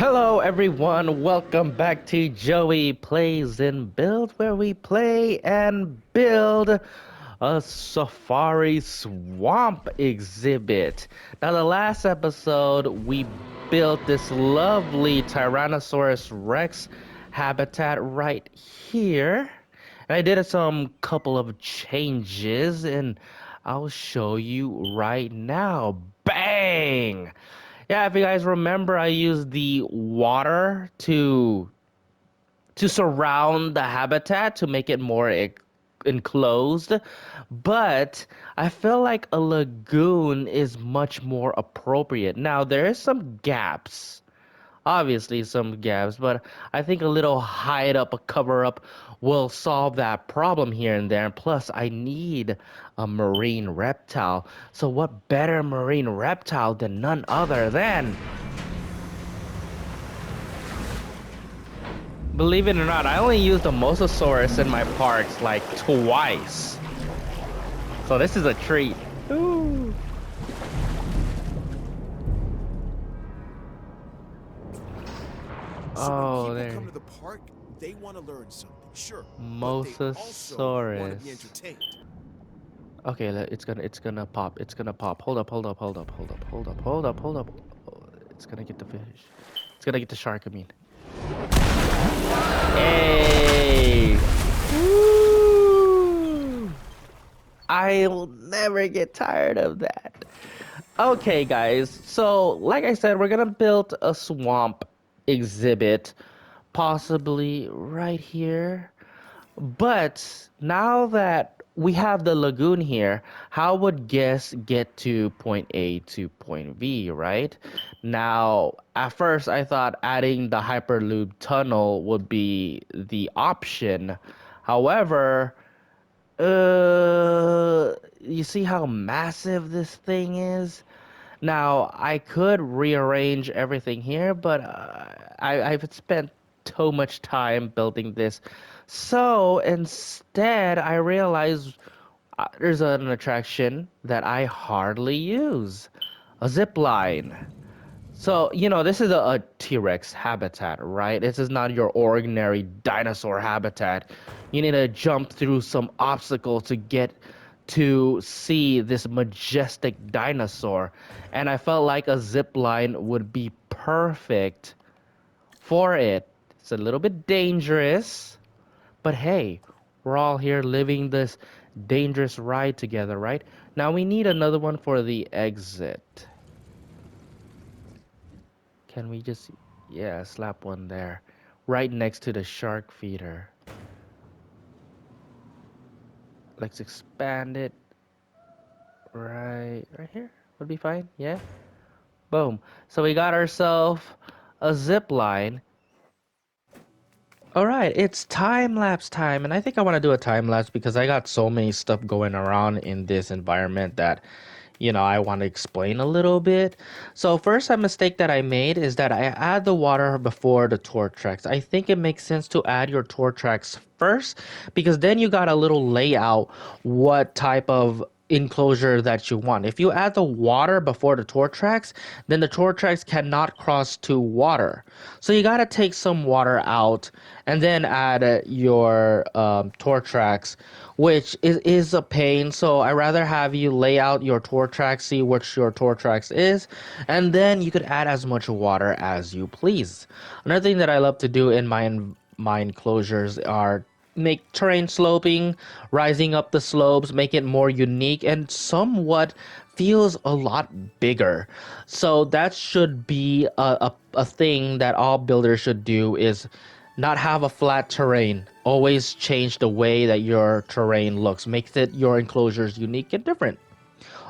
Hello everyone, welcome back to Joey Plays and Build, where we play and build a safari swamp exhibit. Now the last episode we built this lovely Tyrannosaurus Rex habitat right here. And I did some couple of changes and I'll show you right now. Bang! Yeah, if you guys remember, I used the water to surround the habitat to make it more enclosed, but I feel like a lagoon is much more appropriate. Now, there is some gaps, obviously some gaps, but I think a little hide up, a cover up will solve that problem here and there. And plus, I need a marine reptile. So what better marine reptile than none other than, believe it or not, I only used the Mosasaurus in my parks like twice. So this is a treat. Ooh. So when Oh, people there. come to the park, they want to learn something, sure. Mosasaurus. Want to be entertained. Okay, it's gonna pop. It's gonna pop. Hold up, hold up, hold up, hold up, hold up, hold up, hold up. Oh, it's gonna get the fish. It's gonna get the shark, I mean. Hey! Woo! I'll never get tired of that. Okay, guys. So, like I said, we're gonna build a swamp exhibit, possibly right here. But now that we have the lagoon here, how would guests get to point A to point B, right? Now, at first I thought adding the Hyperloop tunnel would be the option. However, you see how massive this thing is? Now, I could rearrange everything here, but I've spent too much time building this. So instead, I realized there's an attraction that I hardly use, a zip line. So, this is a T-Rex habitat, right? This is not your ordinary dinosaur habitat. You need to jump through some obstacle to get to see this majestic dinosaur. And I felt like a zip line would be perfect for it. It's a little bit dangerous, but hey, we're all here living this dangerous ride together, right? Now we need another one for the exit. Can we just, yeah, slap one there, right next to the shark feeder. Let's expand it right here. Would be fine. Yeah. Boom. So we got ourselves a zip line. All right, it's time lapse time, and I think I want to do a time lapse because I got so many stuff going around in this environment that I want to explain a little bit. So first, a mistake that I made is that I add the water before the tour tracks. I think it makes sense to add your tour tracks first because then you got a little layout what type of enclosure that you want. If you add the water before the tour tracks, then the tour tracks cannot cross to water. So you got to take some water out and then add your tour tracks, which is a pain. So I rather have you lay out your tour tracks, see which your tour tracks is, and then you could add as much water as you please. Another thing that I love to do in my enclosures are make terrain sloping, rising up the slopes, make it more unique and somewhat feels a lot bigger. So that should be a thing that all builders should do, is not have a flat terrain. Always change the way that your terrain looks. Makes it your enclosures unique and different.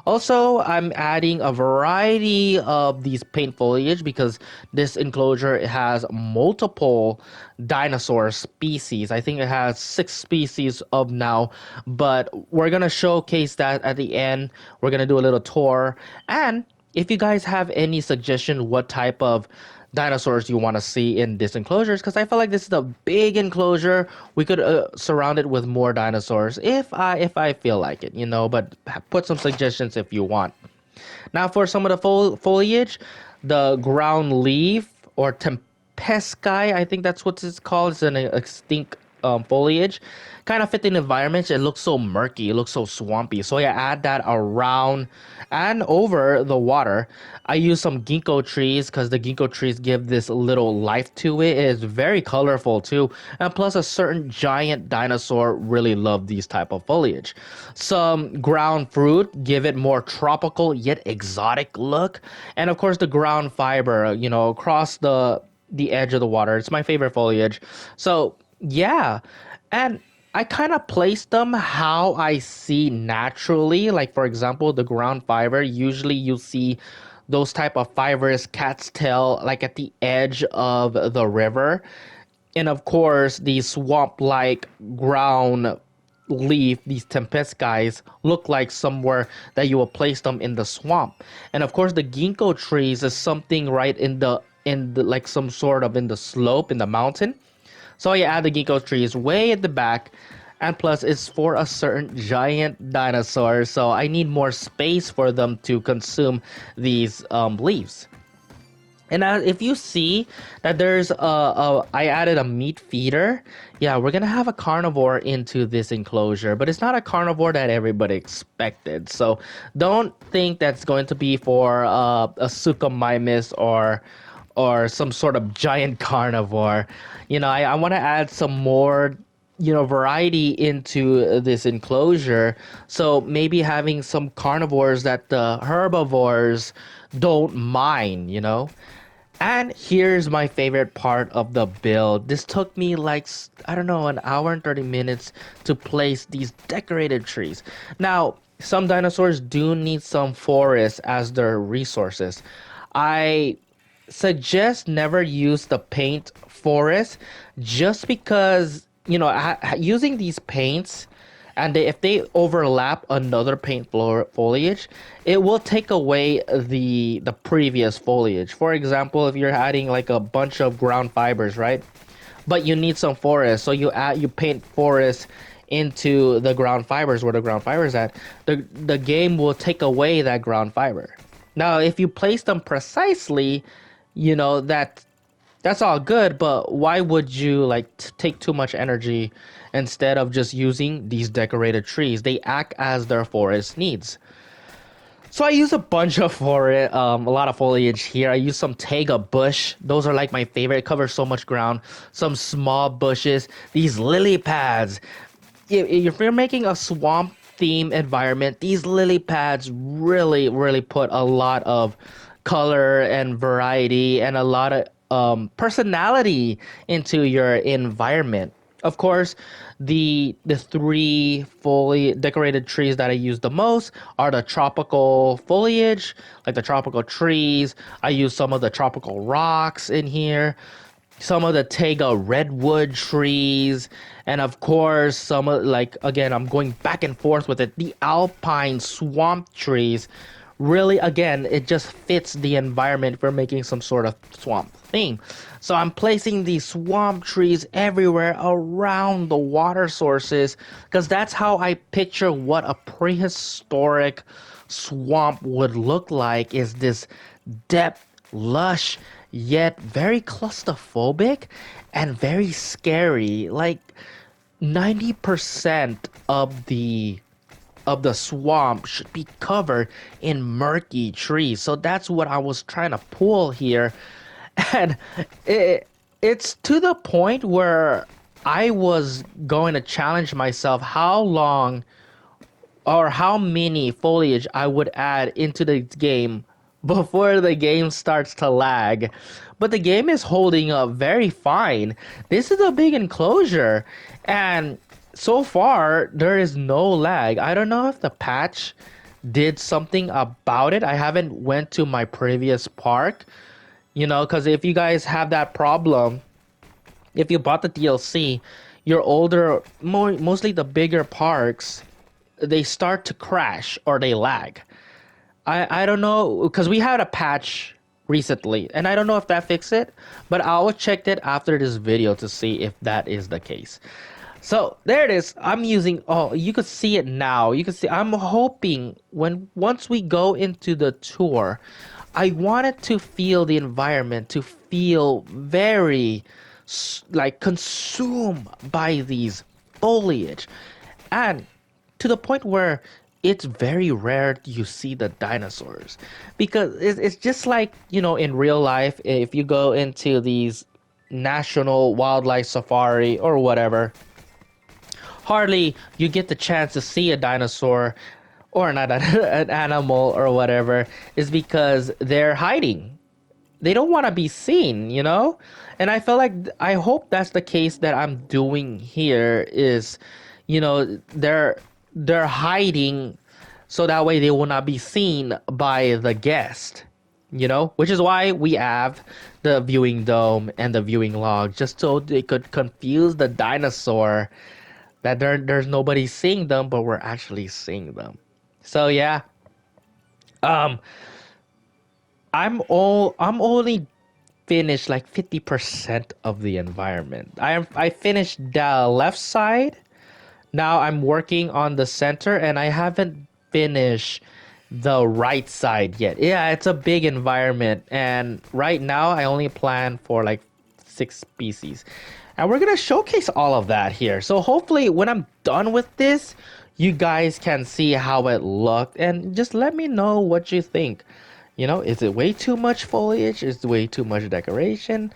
Also, I'm adding a variety of these paint foliage because this enclosure has multiple dinosaur species. I think it has 6 species of now, but we're gonna showcase that at the end. We're gonna do a little tour, and if you guys have any suggestion what type of dinosaurs you want to see in this enclosures, because I feel like this is a big enclosure, we could surround it with more dinosaurs if I feel like it, but put some suggestions if you want. Now for some of the foliage, the ground leaf or Tempesci, I think that's what it's called. It's an extinct foliage. Kind of fit in the environment. It looks so murky. It looks so swampy. So I add that around and over the water. I use some ginkgo trees because the ginkgo trees give this little life to it. It is very colorful too. And plus a certain giant dinosaur really loved these type of foliage. Some ground fruit give it more tropical yet exotic look. And of course the ground fiber, across the edge of the water. It's my favorite foliage. So yeah. And I kind of place them how I see naturally. Like for example, the ground fiber. Usually you see those type of fibers, cat's tail, like at the edge of the river. And of course, these swamp-like ground leaf, these tempest guys, look like somewhere that you will place them in the swamp. And of course, the ginkgo trees is something right in the like some sort of in the slope in the mountain. So you add the ginkgo trees way at the back, and plus it's for a certain giant dinosaur, so I need more space for them to consume these leaves. And if you see that I added a meat feeder, yeah, we're gonna have a carnivore into this enclosure, but it's not a carnivore that everybody expected. So don't think that's going to be for a Suchomimus or some sort of giant carnivore. I want to add some more variety into this enclosure, so maybe having some carnivores that the herbivores don't mind. And here's my favorite part of the build. This took me like, I don't know, an hour and 30 minutes to place these decorated trees. Now, some dinosaurs do need some forests as their resources. I suggest never use the paint forest, just because using these paints, and if they overlap another paint foliage, it will take away the previous foliage. For example, if you're adding like a bunch of ground fibers, right, but you need some forest, so you paint forest into the ground fibers where the ground fibers at, the game will take away that ground fiber. Now if you place them precisely, that's all good, but why would you like take too much energy instead of just using these decorated trees? They act as their forest needs. So I use a bunch of a lot of foliage here. I use some taiga bush. Those are like my favorite. It covers so much ground. Some small bushes. These lily pads. If you're making a swamp theme environment, these lily pads really, really put a lot of color and variety and a lot of personality into your environment. Of course, the three fully decorated trees that I use the most are the tropical foliage, like the tropical trees. I use some of the tropical rocks in here, some of the taiga redwood trees, and of course some of, like, again, I'm going back and forth with it, the alpine swamp trees. Really, again, it just fits the environment for making some sort of swamp theme. So I'm placing these swamp trees everywhere around the water sources, because that's how I picture what a prehistoric swamp would look like, is this depth, lush, yet very claustrophobic and very scary. Like 90% of the swamp should be covered in murky trees. So that's what I was trying to pull here. And it's to the point where I was going to challenge myself how long or how many foliage I would add into the game before the game starts to lag. But the game is holding up very fine. This is a big enclosure, and so far there is no lag. I don't know if the patch did something about it. I haven't went to my previous park, because if you guys have that problem, if you bought the DLC, your older, mostly the bigger parks, they start to crash or they lag. I don't know, because we had a patch recently, and I don't know if that fixed it, but I'll check it after this video to see if that is the case. So there it is. I'm using, oh, you could see it now. You can see, I'm hoping once we go into the tour, I wanted to feel the environment, to feel very like consumed by these foliage, and to the point where it's very rare you see the dinosaurs because it's just like, in real life, if you go into these national wildlife safari or whatever, hardly you get the chance to see a dinosaur or not an animal or whatever, is because they're hiding. They don't want to be seen. And I feel like, I hope that's the case that I'm doing here is, they're hiding so that way they will not be seen by the guest, which is why we have the viewing dome and the viewing log, just so they could confuse the dinosaur that there's nobody seeing them, but we're actually seeing them. So yeah, um, I'm only finished like 50% of the environment. I finished the left side. Now I'm working on the center, and I haven't finished the right side yet. Yeah, it's a big environment, and right now I only plan for like 6 species. And we're gonna showcase all of that here. So hopefully when I'm done with this, you guys can see how it looked and just let me know what you think. Is it way too much foliage? Is it way too much decoration?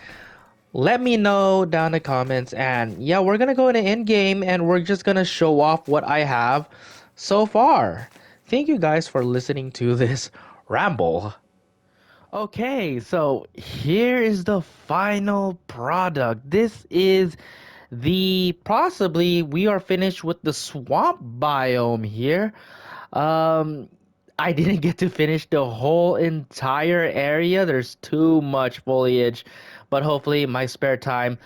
Let me know down in the comments. And yeah, we're gonna go into end game and we're just gonna show off what I have so far. Thank you guys for listening to this ramble. Okay, so here is the final product. This is the possibly we are finished with the swamp biome here. Um, I didn't get to finish the whole entire area. There's too much foliage, but hopefully my spare time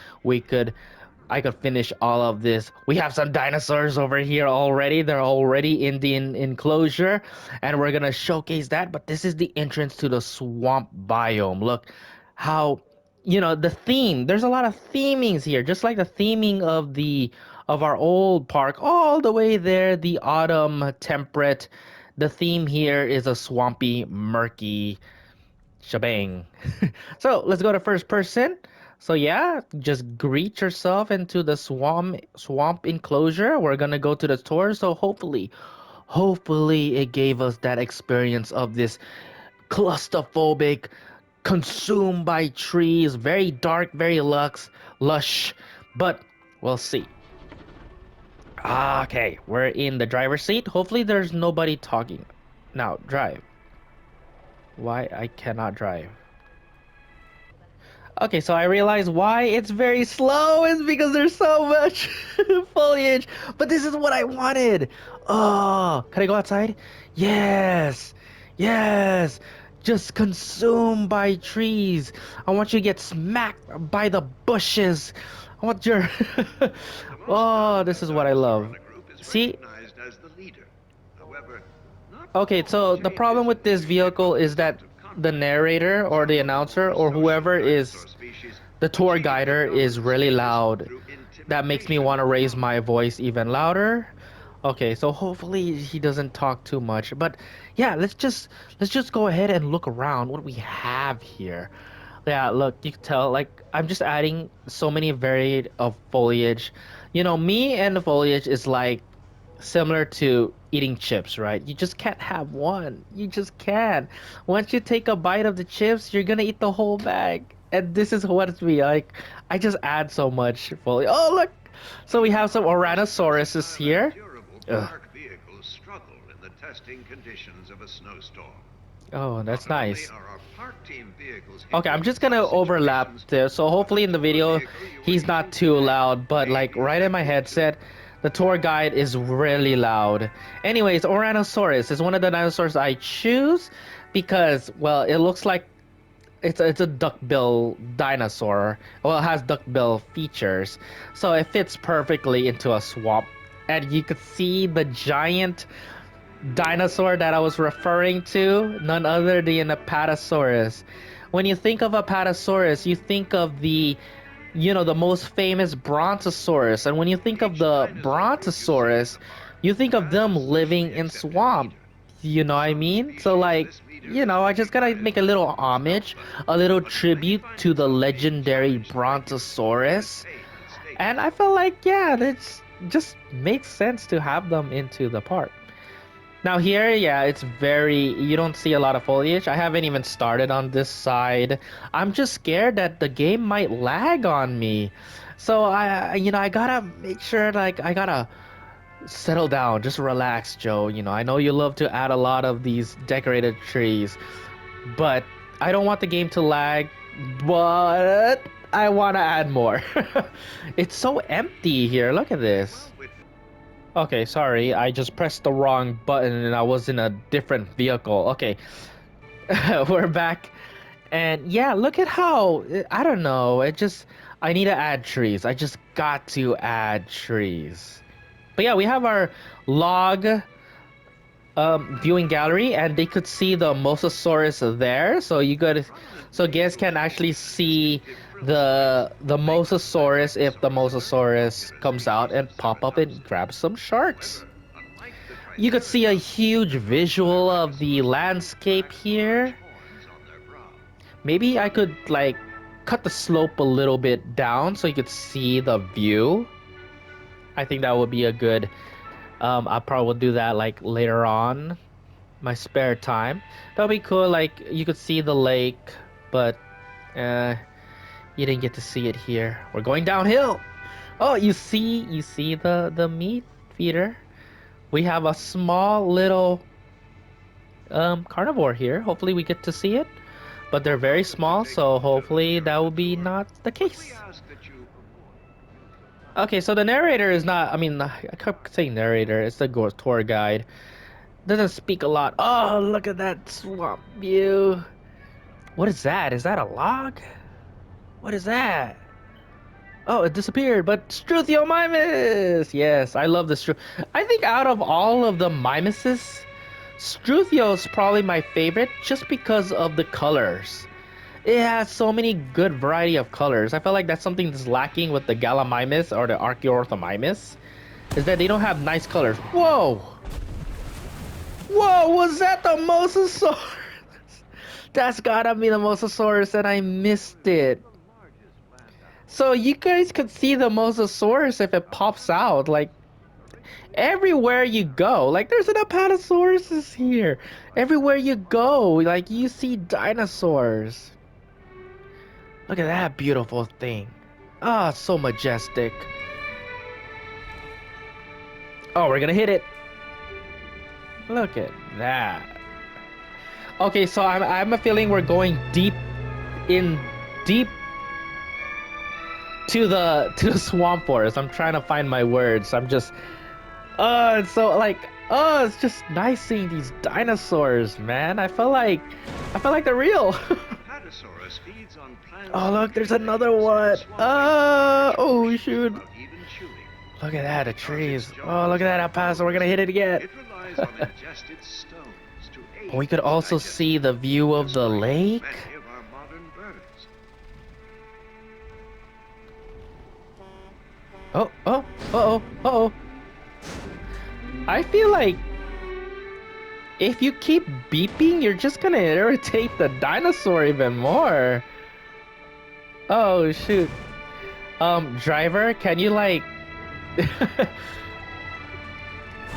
I could finish all of this. We have some dinosaurs over here already. They're already in the enclosure, and we're gonna showcase that. But this is the entrance to the swamp biome. Look how, the theme. There's a lot of themings here, just like the theming of our old park, all the way there. The autumn temperate. The theme here is a swampy, murky shebang. So let's go to first person. So yeah, just greet yourself into the swamp enclosure. We're gonna go to the tour. So hopefully it gave us that experience of this claustrophobic, consumed by trees, very dark, very lush. But we'll see. Okay, we're in the driver's seat. Hopefully there's nobody talking. Now drive. Why I cannot drive? Okay, so I realize why it's very slow is because there's so much foliage. But this is what I wanted. Oh, can I go outside? Yes. Yes. Just consumed by trees. I want you to get smacked by the bushes. I want your Oh, this is what I love. See? Okay, so the problem with this vehicle is that the narrator or the announcer or whoever is the tour guider is really loud. That makes me want to raise my voice even louder. Okay, so hopefully he doesn't talk too much. But yeah, let's just go ahead and look around what we have here. Yeah, look, you can tell like I'm just adding so many varied of foliage. Me and the foliage is like similar to eating chips, right? You just can't have one. You just can't. Once you take a bite of the chips, you're gonna eat the whole bag. And this is what it's me like. I just add so much foliage. Oh, look! So we have some Oranotauruses here. Ugh. Oh, that's nice. Okay, I'm just gonna overlap there. So hopefully in the video, he's not too loud. But like right in my headset, the tour guide is really loud. Anyways, Orantosaurus is one of the dinosaurs I choose because, well, it looks like it's a duckbill dinosaur. Well, it has duckbill features, so it fits perfectly into a swamp. And you could see the giant dinosaur that I was referring to, none other than Apatosaurus. When you think of Apatosaurus, you think of the most famous Brontosaurus. And when you think of the Brontosaurus, you think of them living in swamp. You know what I mean? So like, I just gotta make a little homage, a little tribute to the legendary Brontosaurus. And I felt like, yeah, that's just makes sense to have them into the park. Now here, yeah, it's you don't see a lot of foliage. I haven't even started on this side. I'm just scared that the game might lag on me. So I gotta make sure, like, I gotta settle down, just relax, Joe. I know you love to add a lot of these decorated trees, but I don't want the game to lag, but I want to add more. It's so empty here. Look at this. Okay, sorry. I just pressed the wrong button and I was in a different vehicle. Okay, we're back. And yeah, look at how, I don't know. I need to add trees. I just got to add trees. But yeah, we have our log viewing gallery, and they could see the Mosasaurus there. So guests can actually see the Mosasaurus if the Mosasaurus comes out and pop up and grab some sharks. You could see a huge visual of the landscape here. Maybe I could like cut the slope a little bit down so you could see the view. I think that would be a good. I probably will do that like later on, my spare time. That'll be cool. Like you could see the lake, but uh, you didn't get to see it here. We're going downhill. Oh, you see the meat feeder. We have a small little carnivore here. Hopefully we get to see it, but they're very small, so hopefully that will be not the case. Okay, so the narrator is not. I mean, I kept saying narrator. It's the tour guide. Doesn't speak a lot. Oh, look at that swamp view. What is that? Is that a log? What is that? Oh, it disappeared, but Struthiomimus! Yes, I love the I think out of all of the mimuses, Struthio is probably my favorite just because of the colors. It has so many good variety of colors. I feel like that's something that's lacking with the Gallimimus or the Archaeorthomimus, is that they don't have nice colors. Whoa! Whoa, was that the Mosasaurus? That's gotta be the Mosasaurus and I missed it. So you guys could see the Mosasaurus if it pops out, like everywhere you go. Like there's an Apatosaurus here. Everywhere you go, like you see dinosaurs. Look at that beautiful thing. Ah, so majestic. Oh, we're gonna hit it. Look at that. Okay, so I'm a feeling we're going deep deep to the swamp forest. I'm trying to find my words. I'm just it's so like it's just nice seeing these dinosaurs, man. I felt like they're real. Oh, look, there's another one. Oh shoot. Look at that, the trees. Oh, look at that, El Paso. We're gonna hit it again. We could also see the view of the lake. Oh, oh, uh-oh, uh-oh. I feel like if you keep beeping, you're just gonna irritate the dinosaur even more. Oh, shoot. Driver, can you like...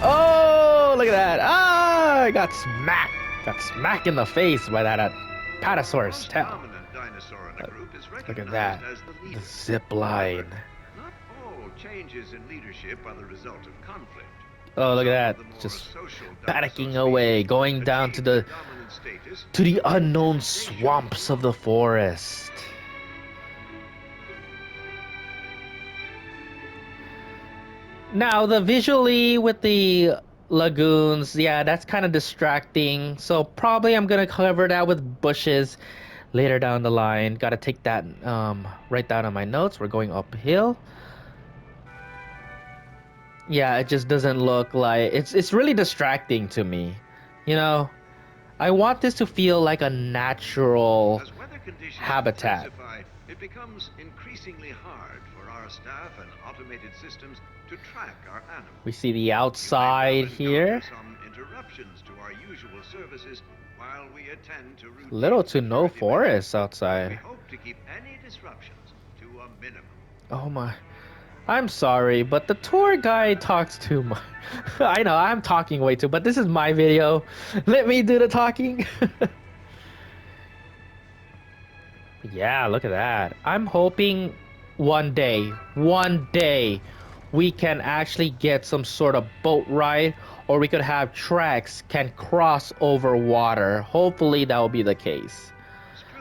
Oh, look at that. Ah, I got smacked. Got smacked in the face by that Apatosaurus tail. Look at that. The zip line. Changes in leadership are the result of conflict. Oh, look at that. Just panicking away, going down to the unknown swamps of the forest. Now, the visually with the lagoons, yeah, that's kind of distracting. So probably I'm gonna cover that with bushes later down the line. Gotta take that right down on my notes. We're going uphill. Yeah, it just doesn't look like it's really distracting to me. You know, I want this to feel like a natural habitat. It becomes increasingly hard for our staff and automated systems to track our animals. We see the You may outside well here. encounter some interruptions to our usual services while we attend to Little routine to no security measures. forest But we outside. hope to keep any disruptions to a minimum. Oh my. I'm sorry, but the tour guide talks too much. I know, I'm talking way too, but this is my video. Let me do the talking. Yeah, look at that. I'm hoping one day, we can actually get some sort of boat ride, or we could have tracks can cross over water. Hopefully that will be the case.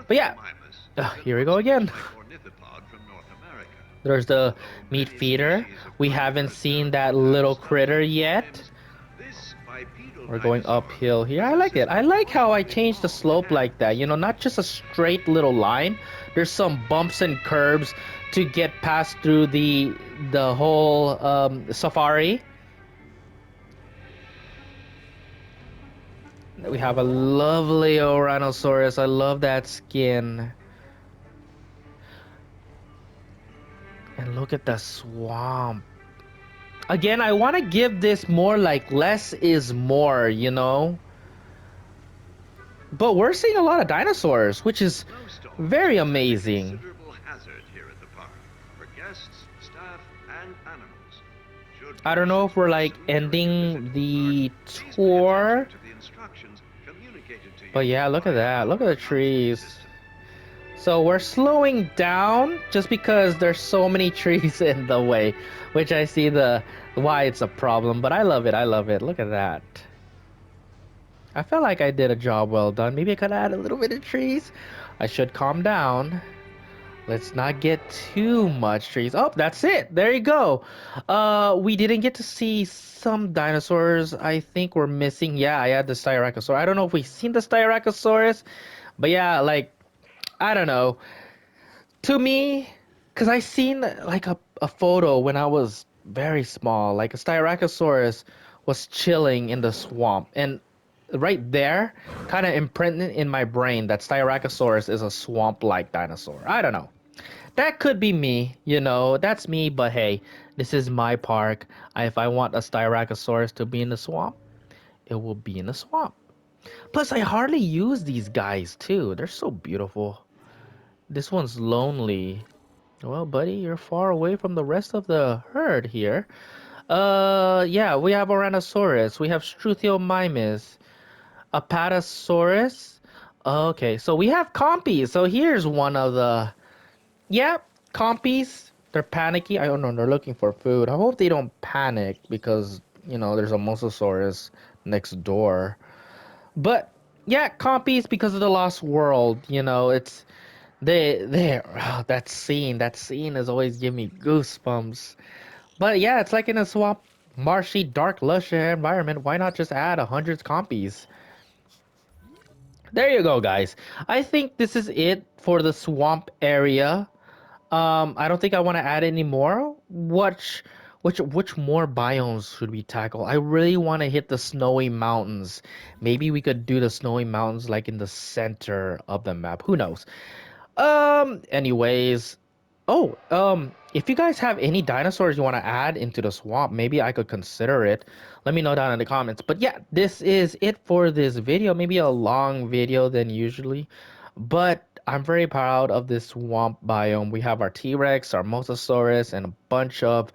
But yeah, Struthiomimus is an here we go again. ocelot-like ornithopod from North America. There's the Although meat many feeder. species of We haven't carnivorous seen that little theropods have critter useful yet. limbs, this bipedal We're going dinosaur uphill here. I like possesses it. I like how I remarkably changed the long slope like that. hands. You know, not just a straight little line. There's some bumps and curbs to get past through the whole safari. We have a lovely Ouranosaurus. I love that skin. And look at the swamp. Again, I want to give this more like less is more, you know? But we're seeing a lot of dinosaurs, which is Snowstorms very present a amazing. considerable hazard here at the park for guests, staff, and animals. Should I don't know if conditions we're like worsen during your visit ending to the park, please pay tour. attention to the instructions communicated to But you yeah, look at by that. Look at our the announcement trees. system. So we're slowing down just because there's so many trees in the way, which I see the why it's a problem, but I love it. I love it. Look at that. I felt like I did a job well done. Maybe I could add a little bit of trees. I should calm down. Let's not get too much trees. Oh, that's it. There you go. We didn't get to see some dinosaurs. I think we're missing. Yeah, I had the Styracosaurus. I don't know if we've seen the Styracosaurus, but yeah, like I don't know. To me, because I seen like a photo when I was very small, like a Styracosaurus was chilling in the swamp, and right there, kind of imprinted in my brain that Styracosaurus is a swamp-like dinosaur. I don't know. That could be me, you know, that's me, but hey, this is my park. If I want a Styracosaurus to be in the swamp, it will be in the swamp. Plus, I hardly use these guys too. They're so beautiful. This one's lonely. Well, buddy, you're far away from the rest of the herd here. Yeah, we have Ouranosaurus. We have Struthiomimus. Apatosaurus. Okay, so we have compies. So here's one of the... Yeah, compies. They're panicky. I don't know, they're looking for food. I hope they don't panic because, you know, there's a Mosasaurus next door. But, yeah, compies because of the Lost World. You know, it's... that scene has always given me goosebumps. But yeah, it's like in a swamp, marshy, dark, lush environment. Why not just add 100 compies? There you go, guys. I think this is it for the swamp area. I don't think I want to add any more. Which more biomes should we tackle? I really want to hit the snowy mountains. Maybe we could do the snowy mountains like in the center of the map. Who knows? Anyways, if you guys have any dinosaurs you want to add into the swamp, maybe I could consider it. Let me know down in the comments. But yeah, this is it for this video. Maybe a long video than usually, but I'm very proud of this swamp biome. We have our T-Rex, our Mosasaurus, and a bunch of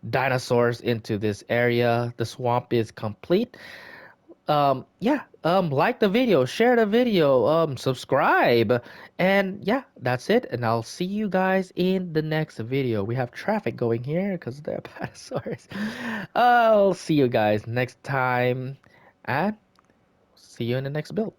dinosaurs into this area. The swamp is complete. Yeah, like the video, share the video, subscribe, and yeah, that's it, and I'll see you guys in the next video. We have traffic going here because of the Apatosaurus. I'll see you guys next time, and see you in the next build.